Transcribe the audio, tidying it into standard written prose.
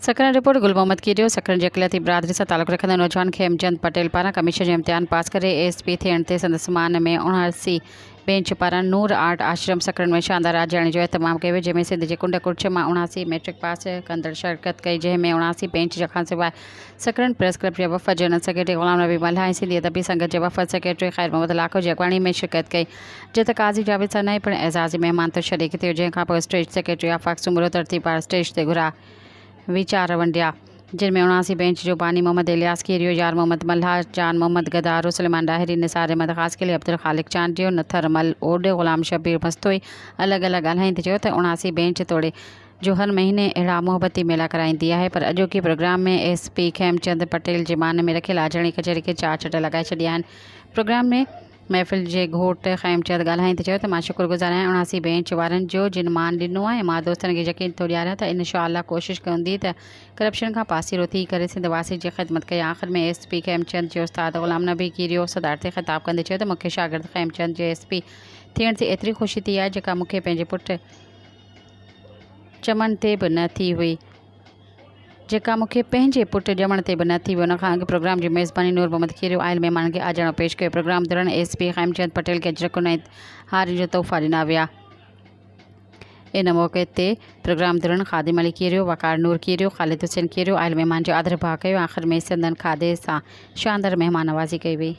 सकरन report गुल मोहम्मद कीरियो सकरन जे अक़लियती बिरादरी सां तालुक़ रखंदड़ नौजवान खेमचंद पटेल पारां कमीशन जो इम्तिहान पास करे ASP थियण ते संदसि मान में 79 बेंच पारां नूर आर्ट आश्रम सकरन में शानदार राज ॾियण जो एहतमाम कयो जंहिंमें सिंध जे कुंड कुर्छ मां 79 मैट्रिक पास कंदड़ शिरकत कई जंहिंमें 79 बेंच खां सवाइ सकरन प्रेस क्लब जे वफ़द जनरल सेक्रेटरी ग़ुलाम नबी मल्हा ऐं सिंधी अदबी संगत जे वफ़द सेक्रेटरी ख़ैर मोहम्मद लाखो जी अॻवानी में शिरकत कई जिते काज़ी जावेद सनाई पिणु एज़ाज़ी महिमान तो शरीक थियो जंहिंखां पोइ स्टेज सेक्रेटरी आफ़ाक़ सुमरो तरतीब पारां स्टेज ते घुरा वीचार वंडिया जिनमें 79 बेंच जो बानी मोहम्मद इलियास कीरियो यार मोहम्मद मल्हा जान मोहम्मद गदारो सुलेमान डाहिरी निसार अहमद ख़ासकली अब्दुल ख़ालिक चांडियो नथर मल ओडे ग़ुलाम शबीर मस्तोई अलॻि अलॻि ॻाल्हाईंदे चयो त 79 बेंच तोड़े जो हर महीने अहिड़ा मोहब्बती मेला कराईंदी आहे पर अॼोके प्रोग्राम में ASP खेमचंद पटेल जे मान में रखियल आजणी कचहरी खे चार चट लॻाए छॾिया आहिनि। प्रोग्राम में महफ़िल जे घोट खेमचंद ॻाल्हाईंदे चयो त मां शुक्रगुज़ार आहियां 79 बेंच वारनि जो जिन मान ॾिनो आहे मां दोस्तनि खे यकीन थो ॾियारियां त इंशाअल्लाह कोशिशि कंदी त करप्शन खां पासीरो थी करे सिंध वासी जी ख़िदमत कई। आख़िर में ASP खेमचंद जे उस्ताद ग़ुलाम नबी कीरियो सदारती ख़िताब कंदे चयो त मूंखे शागिर्द खेमचंद जे ASP थियण ते एतिरी ख़ुशी थी आहे जेका मूंखे पंहिंजे पुटु ॼमण ते बि न थी हुई उन खां अॻु प्रोग्राम जी मेज़बानी नूर मोहम्मद कीरियो आयल महिमाननि खे आजणो पेश कयो। प्रोग्राम दौरान ASP खेमचंद पटेल खे अजरकुन ऐं हारियुनि जो तोहफ़ा ॾिना विया। इन मौक़े ते प्रोग्राम दौरान ख़ादिम अली कीरियो वकार नूर कीरियो ख़ालिद हुसैन कीरियो आयल महिमान जो आदर भाव कयो। आख़िर में सिंधन खाधे सां शानदार महिमान नवाज़ी कई वई।